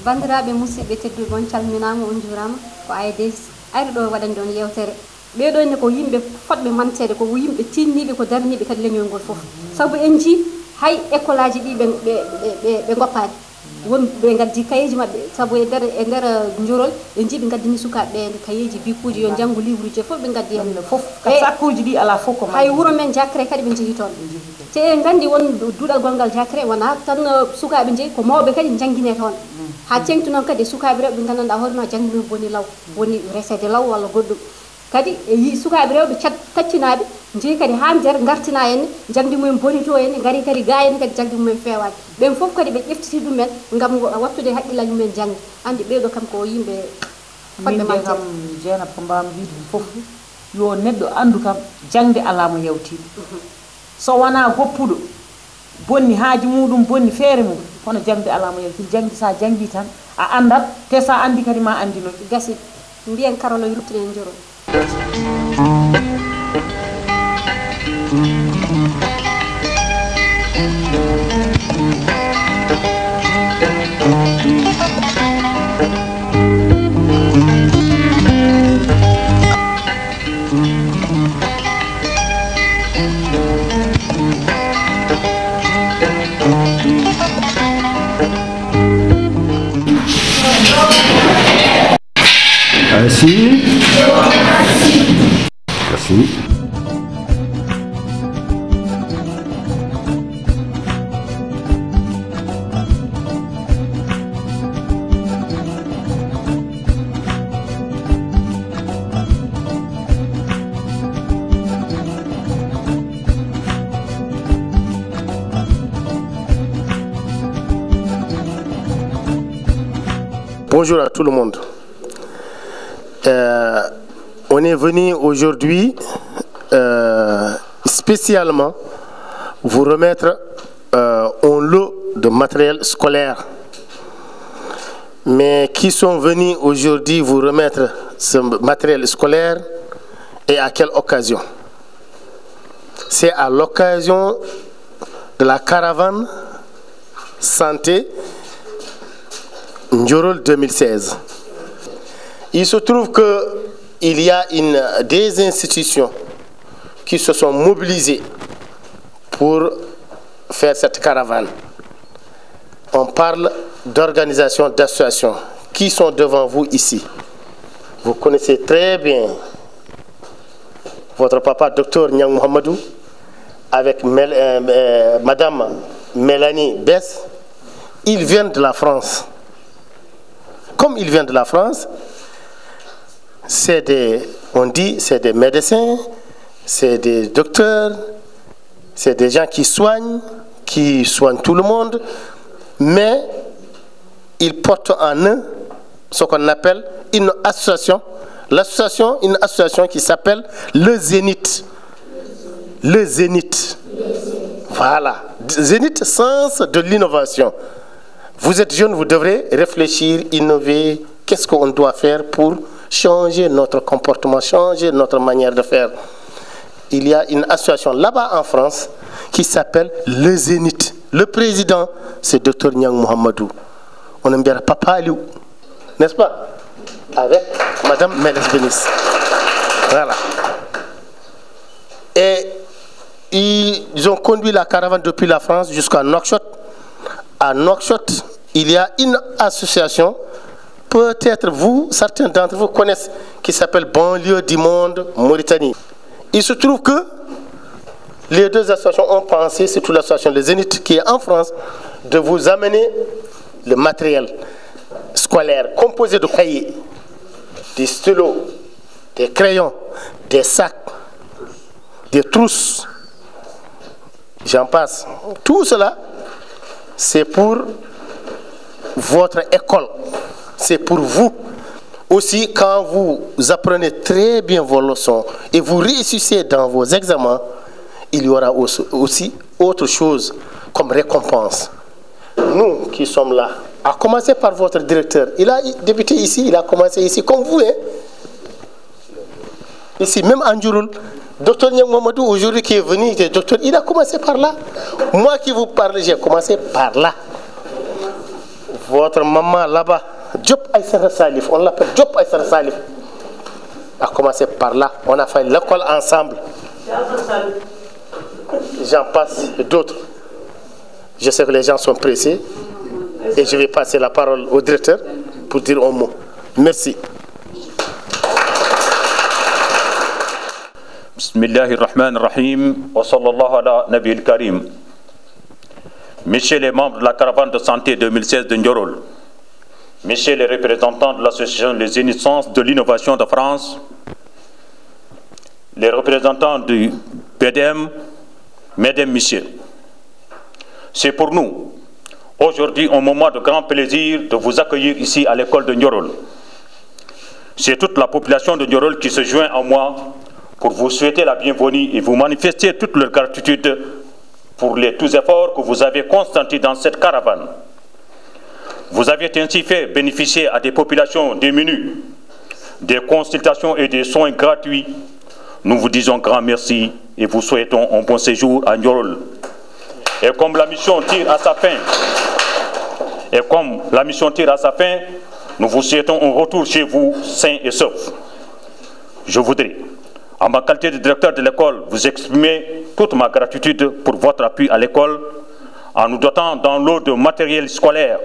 bandiraɓe musidɓe tedduɓe on calminama on jurama ko AIDS ari ɗo waɗande on yewtere ɓeɗo ne ko yimɓe fotɓe mantede ko yimɓe tinniɓe ko darniɓe kadi leñol ngol foof saabu en ji hay école aji ɗi ɓe goppani won ɓe gaddi kayeji mabɓe saabu e nder jurol en ji ɓe gaddini sukaɓe ɓe kayeji bikuji yo janggo livre ji foof ɓe gaddi hen foof sakkuji ɗi ala fof ko hay wuuro men Diacré kadi ɓe jeehi toon te en gandi won duuɗal gongal Diacré wona tan sukaɓe jeeyi ko mawɓe kadi jangguine toon ha tengti noon kadi sukaɓe rewɓe ɓe gandanɗa hoorema jangguino boni law woni resede law walla goɗɗum kadi yi sukaɓe rewɓe taccinaɓe jeeyi kadi ha nder gartina henne jangdi mumen boni to henne gari kadi ga henne kadi jangdi mumen fewani ɓen foof kadi ɓe ƴeftiti ɗumen gam wattude haqqillaji mumen jangde andi ɓeɗo kam ko yimɓe fodɓe mante kam jeena ko mbam wiide foof yo neɗɗo andu kam jangde alamo yewtiɗo so wona goppuɗo bonni haaji muɗum bonni feere mum hono jangde alamo yewtiɗo jangdi sa jangi tan a andat te sa andi kadi ma andino gasi mbiyen karolo ruttinen joro Merci. Merci. Bonjour à tout le monde. On est venu aujourd'hui spécialement vous remettre un lot de matériel scolaire. Mais qui sont venus aujourd'hui vous remettre ce matériel scolaire et à quelle occasion? C'est à l'occasion de la caravane santé Ndiorol 2016. Il se trouve qu'il y a des institutions qui se sont mobilisées pour faire cette caravane. On parle d'organisations, d'associations qui sont devant vous ici. Vous connaissez très bien votre papa, Dr Niang Mohamedou, avec Madame Mélanie Bess. Ils viennent de la France. Comme ils viennent de la France, on dit c'est des médecins, c'est des docteurs, c'est des gens qui soignent tout le monde, mais ils portent en eux ce qu'on appelle une association, une association qui s'appelle le Zénith. Le Zénith. Voilà. Zénith, sens de l'innovation. Vous êtes jeune, vous devrez réfléchir, innover. Qu'est-ce qu'on doit faire pour changer notre comportement, changer notre manière de faire? Il y a une association là-bas en France qui s'appelle le Zénith. Le président, c'est Dr Niang Mohamedou. On aime bien Papa Aliou, n'est-ce pas? Avec Madame Mélès Bénis. Voilà. Et ils ont conduit la caravane depuis la France jusqu'à Nouakchott. À Nouakchott, il y a une association, peut-être vous, certains d'entre vous connaissent, qui s'appelle Banlieue du Monde Mauritanie. Il se trouve que les deux associations ont pensé, surtout l'association Les Zénith qui est en France, de vous amener le matériel scolaire composé de cahiers, des stylos, des crayons, des sacs, des trousses, j'en passe. Tout cela, c'est pour votre école, c'est pour vous. Aussi, quand vous apprenez très bien vos leçons et vous réussissez dans vos examens, il y aura aussi autre chose comme récompense. Nous qui sommes là, à commencer par votre directeur, il a débuté ici, il a commencé ici, comme vous, hein? Ici, même en Ndiorol. Dr Niang Mohamedou, aujourd'hui qui est venu, il est docteur, il a commencé par là. Moi qui vous parle, j'ai commencé par là. Votre maman là-bas, Diop Aïssata Salif, on l'appelle Diop Aïssata Salif, a commencé par là. On a fait l'école ensemble. J'en passe et d'autres. Je sais que les gens sont pressés et je vais passer la parole au directeur pour dire un mot. Merci. Bismillahirrahmanirrahim. Wa sallallahu ala nabiyil karim. Messieurs les membres de la caravane de santé 2016 de Ndiorol, messieurs les représentants de l'association Les Innocences de l'innovation de France, les représentants du PDM, mesdames, messieurs, c'est pour nous aujourd'hui un moment de grand plaisir de vous accueillir ici à l'école de Ndiorol. C'est toute la population de Ndiorol qui se joint à moi pour vous souhaiter la bienvenue et vous manifester toute leur gratitude pour les tous efforts que vous avez consentis dans cette caravane. Vous avez ainsi fait bénéficier à des populations démunies des consultations et des soins gratuits. Nous vous disons grand merci et vous souhaitons un bon séjour à Ndiorol. Et comme la mission tire à sa fin, nous vous souhaitons un retour chez vous sain et sauf. Je voudrais, en ma qualité de directeur de l'école, vous exprimer toute ma gratitude pour votre appui à l'école en nous dotant d'un lot de matériel scolaire.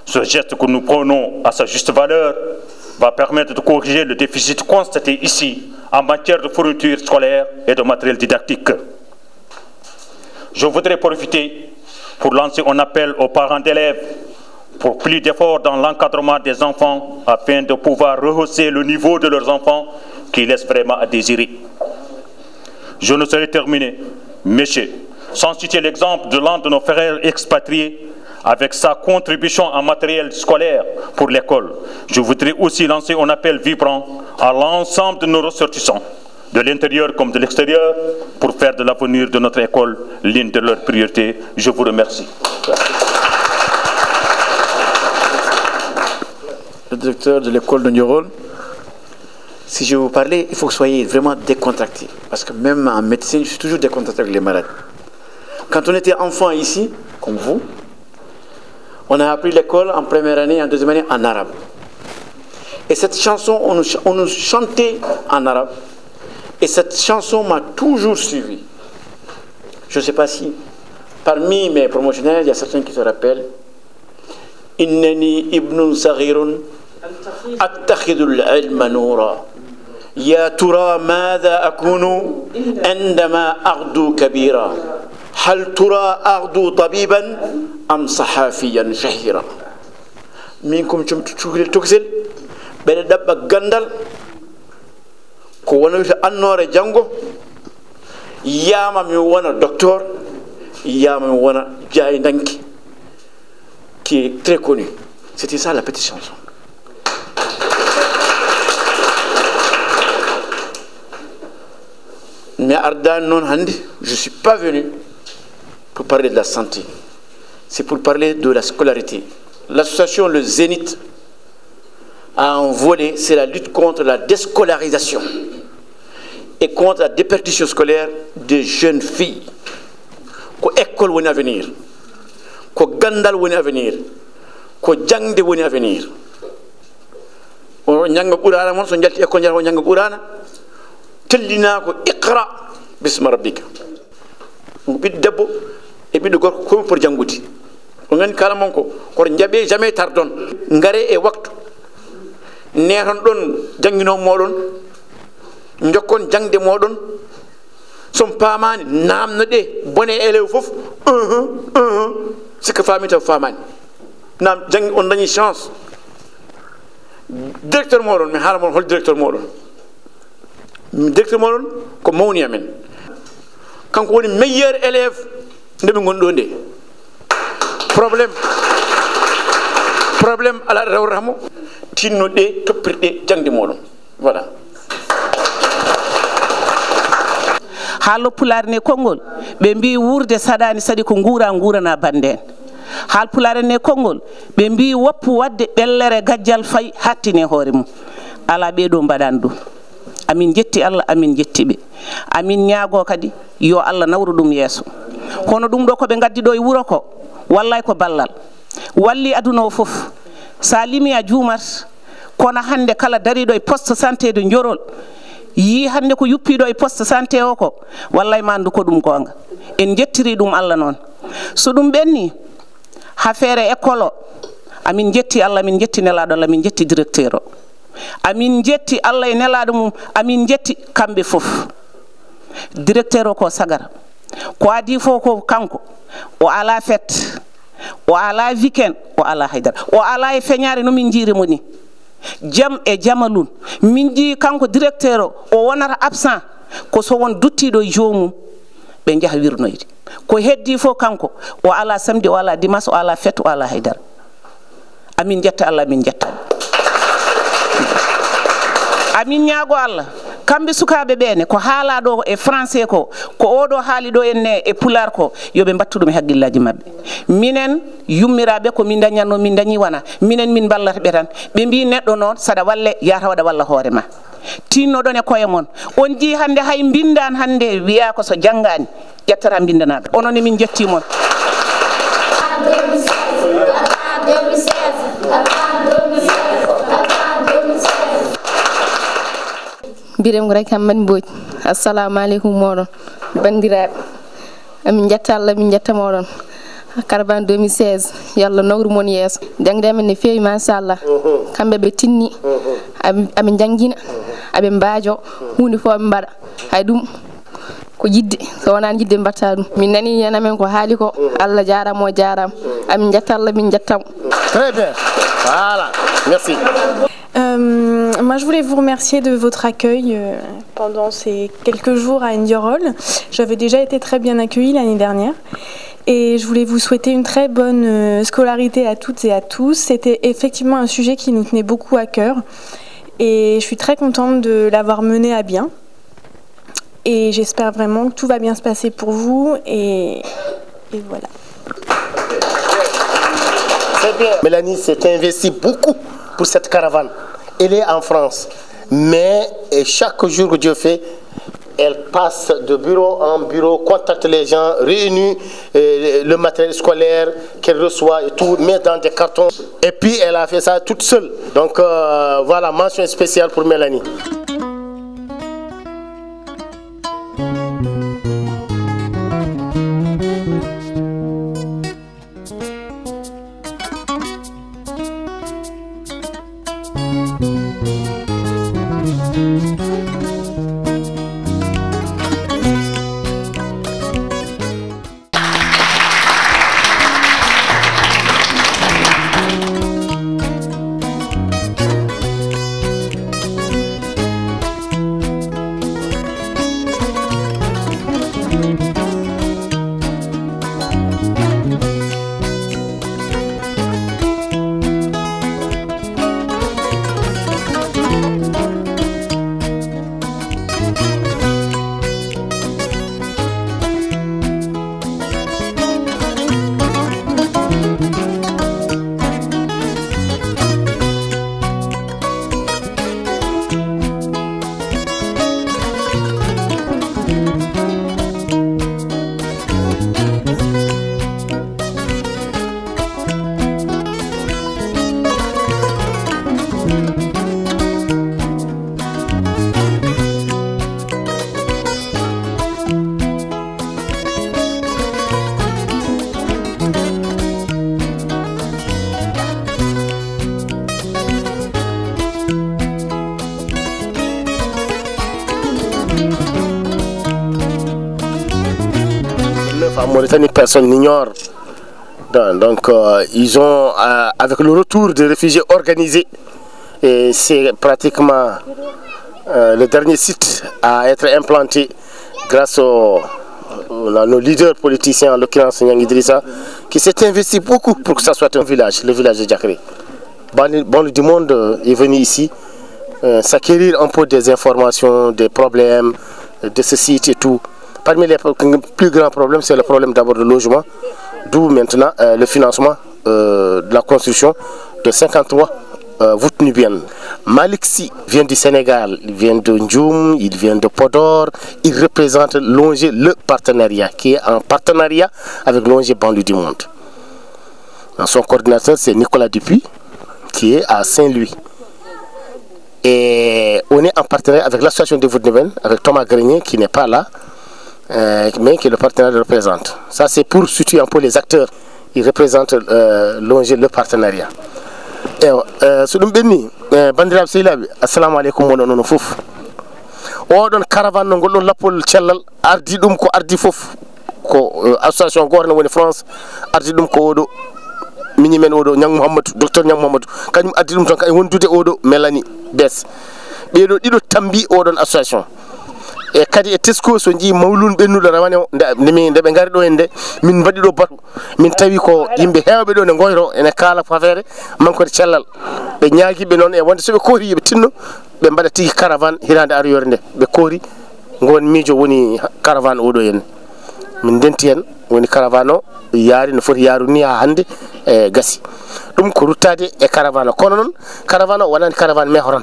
Ce geste que nous prenons à sa juste valeur va permettre de corriger le déficit constaté ici en matière de fourniture scolaire et de matériel didactique. Je voudrais profiter pour lancer un appel aux parents d'élèves pour plus d'efforts dans l'encadrement des enfants afin de pouvoir rehausser le niveau de leurs enfants qui laissent vraiment à désirer. Je ne saurais terminer, messieurs, sans citer l'exemple de l'un de nos frères expatriés avec sa contribution en matériel scolaire pour l'école. Je voudrais aussi lancer un appel vibrant à l'ensemble de nos ressortissants, de l'intérieur comme de l'extérieur, pour faire de l'avenir de notre école l'une de leurs priorités. Je vous remercie. Le directeur de l'école de Ndiorol, si je vous parlais, il faut que vous soyez vraiment décontracté. Parce que même en médecine, je suis toujours décontracté avec les malades. Quand on était enfant ici, comme vous, on a appris l'école en première année et en deuxième année en arabe. Et cette chanson, on nous chantait en arabe. Et cette chanson m'a toujours suivi. Je ne sais pas si, parmi mes promotionnaires, il y a certains qui se rappellent. Innani ibnun saghirun attakhidul ilma noura. Ya tura madha akunu indama aghdu kabira. Hal tura aghdu tabiban am sahafiyan shahira. Minkum chukil tuksel bene dabba gandal ko wona wi annore jango yama mi wona docteur yama mi wona jaay danki qui est très connu. C'était ça la petite chanson. Mais Ardan non handi, je ne suis pas venu pour parler de la santé. C'est pour parler de la scolarité. L'association Le Zénith a un volet, c'est la lutte contre la déscolarisation et contre la déperdition scolaire des jeunes filles. Ko école woni avenir, ko gandal woni avenir, ko jangde woni avenir. O ñanga qur'ana mon so jalti école jara o ñanga qur'ana tellina ko iqra bismi rabbika. Bid debbo e biddo gorko ko pour janguti. O ngani kala mon ko jabe jamais tardon. Ngare e waktu neton don jangino modon njokkon jangde modon som pamani namno de bone élève fof c'est que famille taw famani nam jangi on dañi chance directeur modon mi haala mon hol directeur modon ko mawni amen kanko woni meilleur élève ndemi gondo nde problème ala rawramo tinno de toppirde jangde modon voilà. haalo pulaar ne konngol ɓe mbi wurde saɗani saɗi ko ngurana bande en haal pulaar ne konngol ɓe mbi woppu wadde ɓellere gajjal fay hattine hoore mum ala ɓeɗo mbaɗani ɗum amin jetti Allah amin jettiɓe amin ñaago kadi yo Allah nawru ɗum yeeso kono ɗum ɗo ko ɓe gaddi ɗo e wuro ko wallay ko ballal walli aduna o fof sa limi a juumat kono hande kala dariɗo e poste santé de Ndiorol yi hande ko yuppiɗo e poste santé o ko wallay ma andu ko ɗum gonga en jettiri ɗum Allah noon so ɗum ɓenni ha feere école o amin jetti Allah min jetti nelaɗo Allah min jetti directeur o amin jetti Allah e nelaɗo mum amin jetti kamɓe fof directeur o ko sagara ko adi fof ko kanko o ala fête o ala weekend o ala haydara o ala e feñare no min jiiri mo ni jam e jamalun min ji kanko directeur o wonata absent ko so won duttiɗo jomum ɓe jaha wirnoyde ko heddi fof kanko o ala samedi o ala dimanche o ala fête o ala haydara amin jetta Allah amin jetta amin ñaago Allah kamɓe sukaɓe ɓene ko haalaɗo e français ko oɗo haali ɗo enne e pular ko yoɓe mbattu ɗum e haggillaji mabɓe minen yummiraɓe ko min dañatno min dañi wana minen min ballata ɓe tan ɓe mbi neɗɗo noon saɗa walle yata waɗa walla hoore ma tinnoɗon e koye mon on ji hande hay bindan hande wiya ko so janggani ƴettata bindanaɓe onon min jettimon birem rek Hammadi Mbodj assalamu aleykum moɗon bandiraɓe amin jetta Allah min jetta moɗon caravane 2016 yalla nawru mon yeeso jangde amen ne feewi machallah kamɓe ɓe tinni aɓe jangguina aɓe mbaajo hunde fof ɓe mbaɗa hay ɗum ko jidde so wonani jidde mbatta ɗum min nani hen amen ko haali ko Allah jarama o jarama amin jetta Allah min jettamo. Très bien, voilà, merci. Moi, je voulais vous remercier de votre accueil pendant ces quelques jours à Ndiorol. J'avais déjà été très bien accueillie l'année dernière. Et je voulais vous souhaiter une très bonne scolarité à toutes et à tous. C'était effectivement un sujet qui nous tenait beaucoup à cœur. Et je suis très contente de l'avoir mené à bien. Et j'espère vraiment que tout va bien se passer pour vous. Et voilà. Très bien. Mélanie s'est investie beaucoup pour cette caravane. Elle est en France, mais chaque jour que Dieu fait, elle passe de bureau en bureau, contacte les gens, réunit le matériel scolaire qu'elle reçoit et tout, met dans des cartons. Et puis elle a fait ça toute seule. Donc voilà, mention spéciale pour Mélanie. En Mauritanie, personne n'ignore. Donc, ils ont, avec le retour des réfugiés organisés, et c'est pratiquement le dernier site à être implanté grâce à nos leaders politiciens, en l'occurrence Niang Idrissa, qui s'est investi beaucoup pour que ça soit un village, le village de Diakri. Bon du monde est venu ici s'acquérir un peu des informations, des problèmes de ce site et tout. Parmi les plus grands problèmes, c'est le problème d'abord de logement, d'où maintenant le financement de la construction de 53 voûtes nubiennes. Malik Sy vient du Sénégal, il vient de Ndioum, il vient de Podor, il représente l'ONG Le Partenariat, qui est en partenariat avec l'ONG Banlieue du Monde. Son coordinateur, c'est Nicolas Dupuis, qui est à Saint-Louis. Et on est en partenariat avec l'association de Vaudneven, avec Thomas Grenier, qui n'est pas là, mais qui est le partenaire le représente. Ça, c'est pour situer un peu les acteurs. Ils représentent le partenariat. So ɗum ɓenni bandiraɓe sehilaɓe assalamu aleykum moɗon ono fof. Oɗon caravane no ngolɗon lappol cellal ardi ɗum ko ardi fof ko association goto no woni France ardi ɗum ko oɗo mini men oɗo Niang Mouhamadou docteur Niang Mouhamadou kañum ardi ɗum tan kay wondude oɗo Mélanie Bes ɓeɗo ɗiɗo tambi oɗon association. E kadi e Tesco so jii mawlun ɓennuɗo rawane o nde ɓe ngari ɗo en nde min mbaɗi ɗo batu min tawi ko yimɓe heewɓe ɗo ne goyro ene kaala affaire mankode cellal ɓe ñaaguiɓe noon e wonde soɓe koori yoɓe tinno ɓe mbaɗa tigi caravane hirande ariyore nde ɓe koori gon miijo woni caravane oɗo henne min denti hen woni caravane o yaari no foti yaaru ni ha hande e gasi ɗum ko ruttade e caravane o kono noon caravane o wonani caravane mehran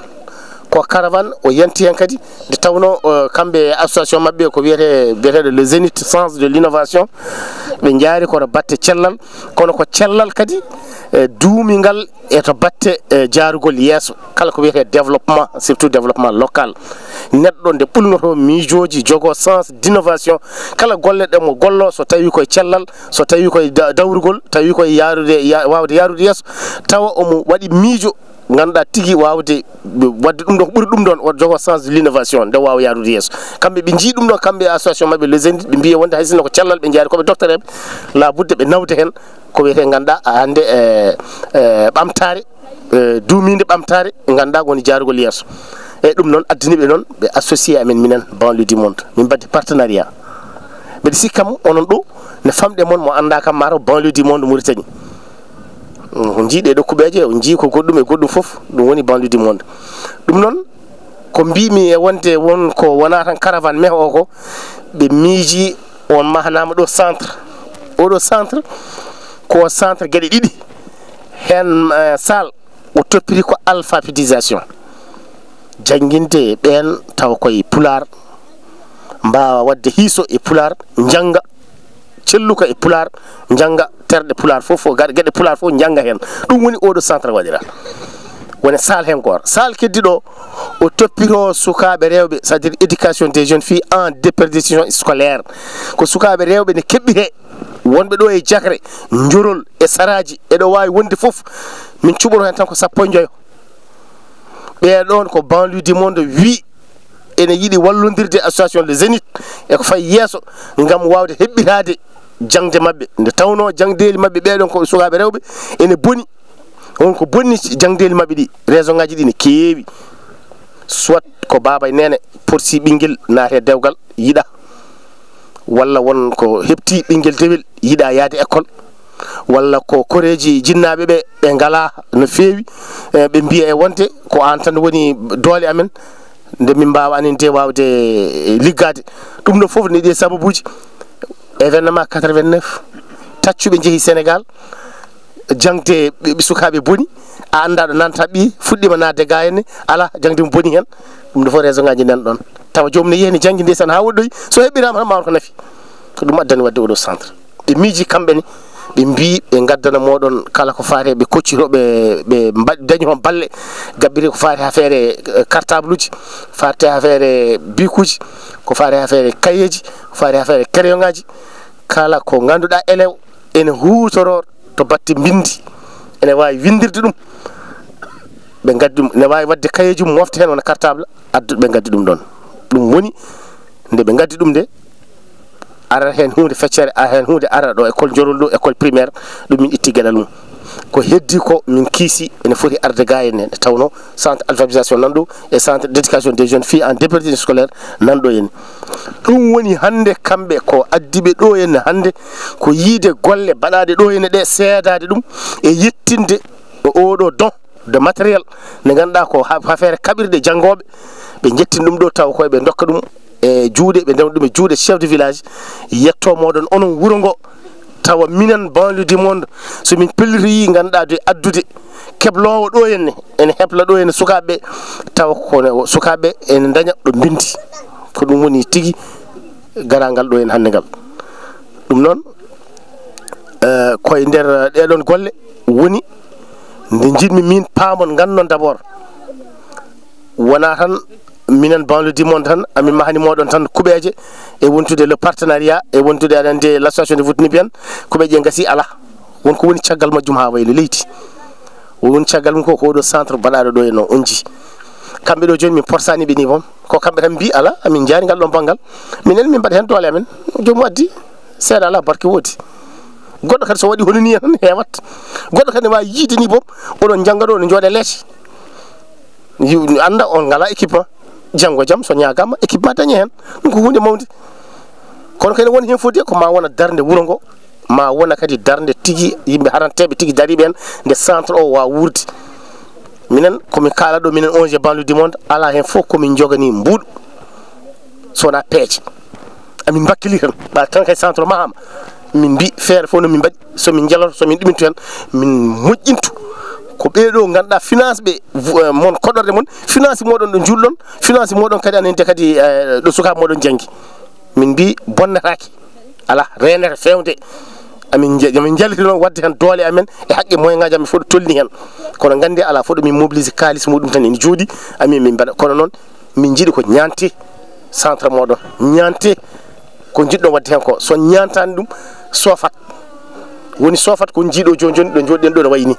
ko caravane o yanti hen kadi nde tawno kamɓe association mabɓe ko wiyeteɗo le Zénith sens de l'innovation ɓe jaari koto batte cellal kono ko cellal kadi duumingal e to batte jaarugol yeeso kala ko wiyete développement surtout développement local neɗɗo nde ɓulnoto miijoji jogo sens d'innovation kala golle ɗe mo gollo so tawi koye cellal so tawi koye dawrugol tawi koye wawde yarude yeeso tawa omo waɗi miijo ganduɗa tigui wawde wadde ɗum ɗon ko ɓuuri ɗum ɗon waɗa jogo sens de l'innovation nde wawa yarude yeeso kamɓe ɓe jii ɗum ɗon kamɓe association mabɓe les Zénith ɓe mbiya wonde hay sinno ko cellal ɓe jaari koɓe docteur eɓe la budde ɓe nawde hen ko wiyete ganduɗa hande ɓamtare duumide ɓamtare ganduɗa woni jaarugol yeeso eyyi ɗum noon addaniɓe noon ɓe associé amen minen banlieue du monde min mbadde partenariat mbeɗa sikkam onon ɗo ne famɗe moon mo anda kam mataw banlieue du monde Mauritanie on jiiɗe ɗo kuɓeje on jii ko goɗɗum e goɗɗum fof ɗum woni banlieue du monde ɗum noon ko mbimi e wonde won ko wona tan caravane meho o ko ɓe miiji on mahanama ɗo centre oɗo centre ko centre gueɗe ɗiɗi hen salle o toppiri ko alphabétisation jangguinde ɓen taw koye pular mbawa wadde hiiso e pular jangga celluka e pular jangga terɗe pular fof gueɗe pular fof jangga hen ɗum woni oɗo centre waɗira woni salle hen goto salle keddiɗo o toppito sukaɓe rewɓe c'est à dire éducation des jeunes filles en déperdition scolaire ko sukaɓe rewɓe ne keɓɓite wonɓe ɗo e jakre jorol e saraji eɗo wawi wonde foof min cuɓoro hen tan ko sappo e joyo ɓeɗon ko banlieue du monde wi ene yiiɗi wallodirde association le Zénith e ko fayi yeeso gam wawde heɓɓitade jangde mabɓe nde tawno jangdeli mabɓe ɓeɗon ko sukaɓe rewɓe ene boni wonko bonni jangdeli mabɓe ɗi raison ngaji ɗi ne keewi soit ko baba e nene porsi ɓinguel naate dewgal yiiɗa walla won ko hepti ɓinguel dewel yiiɗa yaade école walla ko koreji jinnaɓe ɓe ngala no feewi ɓe mbiya e wonde ko an tan woni doole amen nde min mbawa anin de wawde liggade ɗum ɗo foof ne ɗi sababuji événement 89 taccuɓe jeehi Sénégal jangde sukaɓe boni a anda ɗo nanta ɓi fuɗɗima nadde ga henne ala jangde mo boni hen ɗum ɗo fof raison ngaji nan ɗon tawa jomum ne yehni janggue nde tan ha woɗɗoyi so heɓɓirama tan mawata ko nafi ko ɗum addani wadde oɗo centre ɓe miiji kamɓe ne ɓe mbi ɓe gaddana moɗon kala ko faate ɓe koccitoɓe ɓe dañi hon balle gabbiri ko faate affaire cartable uji faate affaire bikuji ko faate affaire kayeji ko faate affaire crayon ngaji kala ko ganduɗa élève ene hutoro to batte bindi ene wawi windirde ɗum ɓe gaddi ɗum ne wawi wadde kayeji mum mofta hen wona cartable adduɓe ɓe gaddi ɗum ɗon ɗum woni nde ɓe gaddi ɗum nde ara hen hunde feccere a hen hunde ara ɗo école jorol ɗo école primaire ɗum min itti gueɗal mum ko heddi ko min kiisi ene foti arde ga en nde tawno centre alphabétisation nanɗo e centre d' éducation des jeunes filles en déperdition scolaire nanɗo henni ɗum woni hande kamɓe ko addiɓe ɗo henne hande ko yiide golle baɗaɗe ɗo henne ɗe seedade ɗum e yettinde oɗo don de matériel nde ganduɗa ko affaire kaɓirɗe janggoɓe ɓe jettini ɗum ɗo taw koye ɓe dokka ɗum e juuɗe ɓe ndewna ɗum e juuɗe chef de village yetto moɗon onon wuuro ngo tawa minen banlieue du monde somin pellitoyi ganduɗa de addude keblowo ɗo henne ene hebla ɗo henne sukaɓeɓe tawa kono sukaɓeɓe ene daña ɗo bindi ko ɗum woni tigui garangal ɗo hen hande ngal ɗum noon koye nder ɗeɗon golle woni nde jiɗmi min paamon gandon d'abord wona tan minen banlieue du monde tan amin mahani moɗon tan kuɓeje e wontude le partenariat e wontude aɗa andi l'association de Vouti Nibiane kuɓeje gasi ala wonko woni caggal majjum ha waylo leyti woni caggal mum ko oɗo centre baɗaɗo ɗo e no onji kamɓe ɗo joni min porsani ɓe ni bom ko kamɓe tan mbi ala amin jaari ngal ɗon banggal minen min mbaɗa hen doole amen jomum addi seeɗa ala barke woodi goɗɗo kadi so waɗi hono ni tan hewat goɗɗo kadi ne wawi yiide ni bom oɗon jangga ɗo no jooɗe leese anda on ngala équipement janggo jaam so ñagama équipement dañi hen ɗum ko hunde mawde kono kadi woni hen fodde ko ma wona darde wuuro ngo ma wona kadi darde tigui yimɓe haranteɓe tigui dariɓe hen nde centre o wawa wurde minen komin kala ɗo minen ONG banlieue du monde ala hen fof komin jogani mbuuɗo sowona peeje amin bakkili tan ɓa tan kay centre mahama min mbi feere fof no min mbaɗi somin jeeloto somin ɗumintu hen min moƴƴintu ko ɓeɗo ganduɗa finance ɓe mon koɗorde mon finance moɗon ɗo julɗon finance moɗon kadi anende kadi ɗo sukaɓe moɗon janggi min mbi bonnetake ala renete fewde amin jalliti noon wadde hen doole amen e haqqe moyen ngaji amen fof ɗo tolni hen kono gandi ala fof ɗo min mobilise kalis muɗum tan ene jooɗi amin min mbaɗa kono noon min jiiɗi ko ñante centre moɗon ñante ko jiɗɗon wadde hen ko so ñantani ɗum sofat woni sofat ko jiiɗo joni joni ɗo joɗɗen ɗo no wayni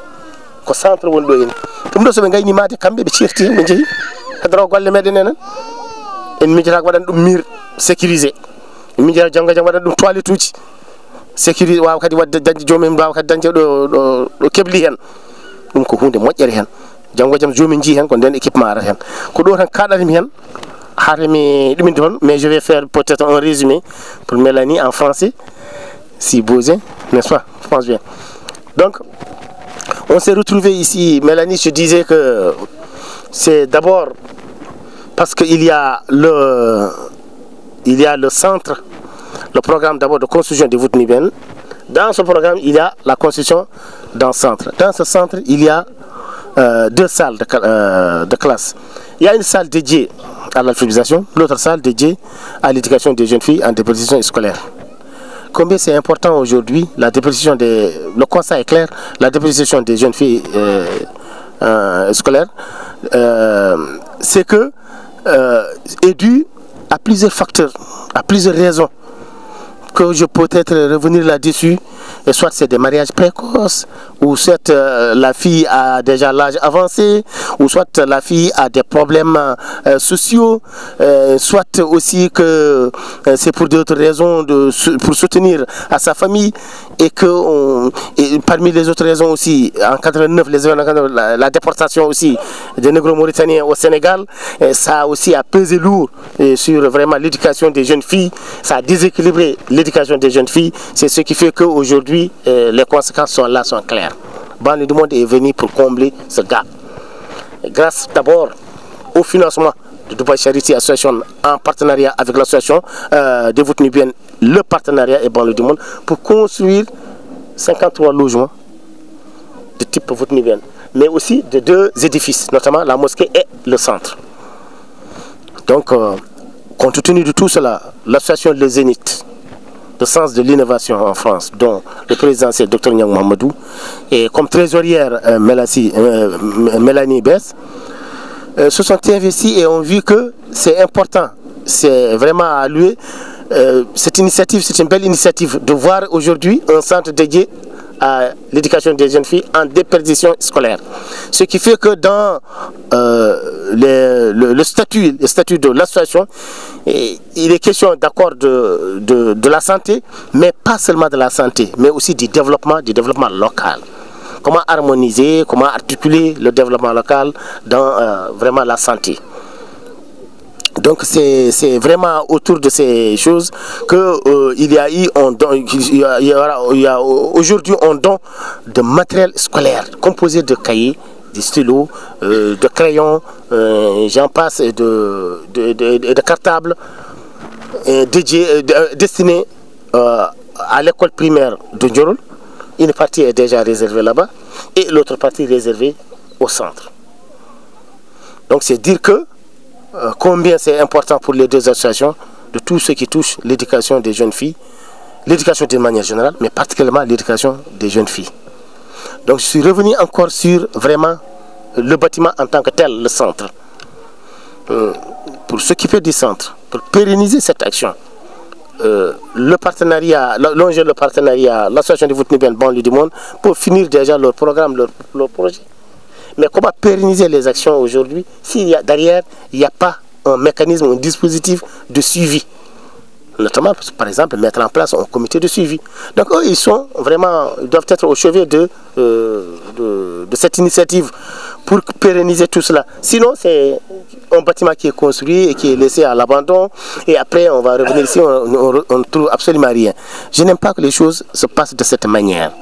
ko centre woni ɗo ene ɗum ɗo soɓe gayni made kamɓe ɓe cirti hen ɓe jeehi hedoro golle meɗen enen en mijotako waɗan ɗum mur sécurisé en mijota janggo jam waɗan ɗum toilette uji sécurisé wawa kadi wadde dañde jomumen mbawa kadi dañde ɗo kebli hen ɗum ko hunde moƴƴere hen janggo jam jomumen jii hen ko nden équipement arata hen ko ɗo tan kaɗanimi hen haatami ɗuminde toon mais je vais faire peut-être un résumé pour Mélanie en français si besoin, n'est-ce pas? Je pense bien. Donc on s'est retrouvé ici, Mélanie, je disais que c'est d'abord parce qu'il y a le centre, le programme d'abord de construction de Vouti Nibiane. Dans ce programme, il y a la construction d'un centre. Dans ce centre, il y a 2 salles de classe. Il y a une salle dédiée à l'alphabétisation, l'autre salle dédiée à l'éducation des jeunes filles en déperdition scolaire. Combien c'est important aujourd'hui, la déperdition le constat est clair, la déperdition des jeunes filles scolaires, c'est que est dû à plusieurs facteurs, à plusieurs raisons, que je peux peut-être revenir là-dessus, soit c'est des mariages précoces, ou soit la fille a déjà l'âge avancé, ou soit la fille a des problèmes sociaux, soit aussi que c'est pour d'autres raisons, pour soutenir à sa famille, et que parmi les autres raisons aussi, en 89, la déportation aussi des Négro-Mauritaniens au Sénégal, ça aussi a pesé lourd sur vraiment l'éducation des jeunes filles, ça a déséquilibré l'éducation des jeunes filles, c'est ce qui fait qu'aujourd'hui, les conséquences sont là, sont claires. Banlieue du monde est venu pour combler ce gap. Grâce d'abord au financement de Dubai Charity Association en partenariat avec l'association de Vouti Nibiane, le partenariat est Banlieue du monde pour construire 53 logements de type Vouti Nibiane, mais aussi de 2 édifices, notamment la mosquée et le centre. Donc, compte tenu de tout cela, l'association Le Zénith, le sens de l'innovation en France, dont le président c'est Dr Niang Mamadou, et comme trésorière Mélanie Bess, se sont investis et ont vu que c'est important, c'est vraiment à louer. Cette initiative, c'est une belle initiative de voir aujourd'hui un centre dédié à l'éducation des jeunes filles en déperdition scolaire. Ce qui fait que dans le statut de l'association, il est question d'accord de la santé, mais pas seulement de la santé, mais aussi du développement local. Comment harmoniser, comment articuler le développement local dans vraiment la santé. Donc c'est vraiment autour de ces choses que il y a aujourd'hui un don de matériel scolaire composé de cahiers, de stylos, de crayons, j'en passe, de cartables destinés à l'école primaire de Ndiorol. Une partie est déjà réservée là-bas et l'autre partie réservée au centre. Donc c'est dire que combien c'est important pour les 2 associations de tout ce qui touche l'éducation des jeunes filles l'éducation d'une manière générale, mais particulièrement l'éducation des jeunes filles. Donc je suis revenu encore sur vraiment le bâtiment en tant que tel, le centre. Pour s'occuper du centre, pour pérenniser cette action. Le partenariat, longer le partenariat, l'association de Voutniben banlieue du monde, pour finir déjà leur programme, leur projet. Mais comment pérenniser les actions aujourd'hui si derrière, il n'y a pas un mécanisme, un dispositif de suivi? Notamment, par exemple, mettre en place un comité de suivi. Donc eux, ils doivent être au chevet de cette initiative pour pérenniser tout cela. Sinon, c'est un bâtiment qui est construit et qui est laissé à l'abandon. Et après, on va revenir ici, on ne trouve absolument rien. Je n'aime pas que les choses se passent de cette manière.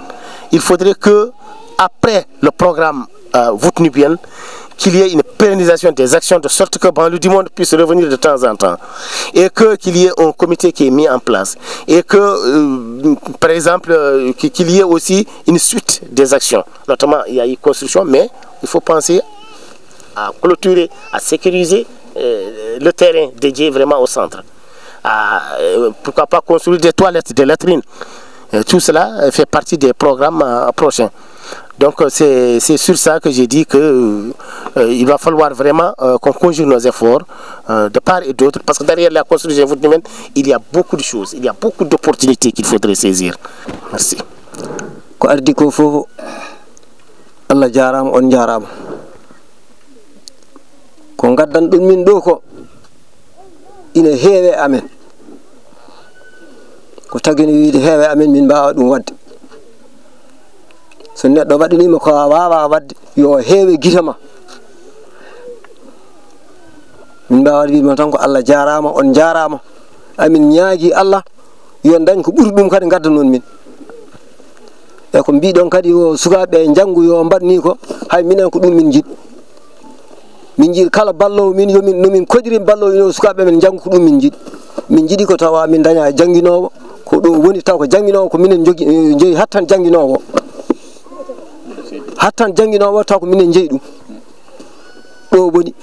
Il faudrait que, après le programme Voutniben, qu'il y ait une pérennisation des actions de sorte que banlieue du monde puisse revenir de temps en temps. Et qu'il y ait un comité qui est mis en place. Et que, par exemple, qu'il y ait aussi une suite des actions. Notamment, il y a eu construction, mais il faut penser à clôturer, à sécuriser le terrain dédié vraiment au centre. Pourquoi pas construire des toilettes, des latrines. Tout cela fait partie des programmes prochains. Donc c'est sur ça que j'ai dit qu'il va falloir vraiment qu'on conjugue nos efforts de part et d'autre, parce que derrière la construction Voutniben, il y a beaucoup de choses, il y a beaucoup d'opportunités qu'il faudrait saisir. Merci. Ko ardi ko fof Allah jarama on jarama ko gaddan dum min do ko ina heewe amen ko tagini wiide heewe amen min mbawa dum wadde so neɗɗo waɗanima ko wawa wadde yo heewe gitama min mbawa wiidema tan ko Allah jarama on jarama amin ñaagui Allah yo dañ ko ɓuri ɗum kadi gadda noon min e ko mbiɗon kadi yo sukaɓe janggu yo mbaɗni ko hay minen ko ɗum min jiiɗi min jiiɗi kala ballowo min yomin nomin kodiri ballowo ino sukaɓe men janggu ko ɗum min jiiɗi min jiiɗi ko tawa min daña janguinowo ko ɗo woni taw ko janguinowo ko minen jogi hattan janguinowo taw ko minen jeeyi ɗum ɗo woni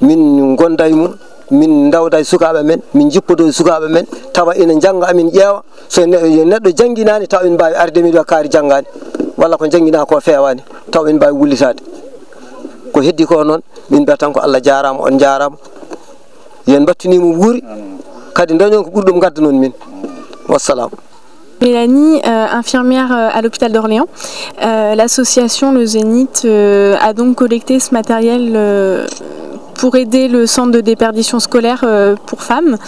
min gonda e mum min dawda e sukaɓe men min jippodo e sukaɓe men tawa ina jangga amin ƴeewa so neɗɗo janginani taw en mbawi arde min kaari janggani walla ko janggina ko fewani taw en mbawi wullitade ko heddi ko noon min mbiya tan ko Allah jarama on jarama yen battinimo wuuri kadi dañon ko ɓurɗum gadda noon min wassalamu. Mélanie, infirmière à l'hôpital d'Orléans. L'association Le Zénith a donc collecté ce matériel pour aider le centre de déperdition scolaire pour femmes.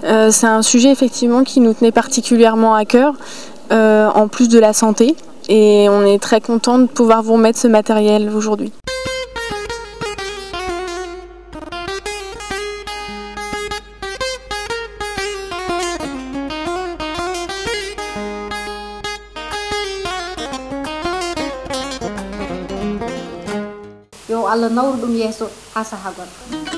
C'est un sujet effectivement qui nous tenait particulièrement à cœur, en plus de la santé. Et on est très content de pouvoir vous remettre ce matériel aujourd'hui. yo Allah nawru ɗum yeeso ha saha goɗɗo.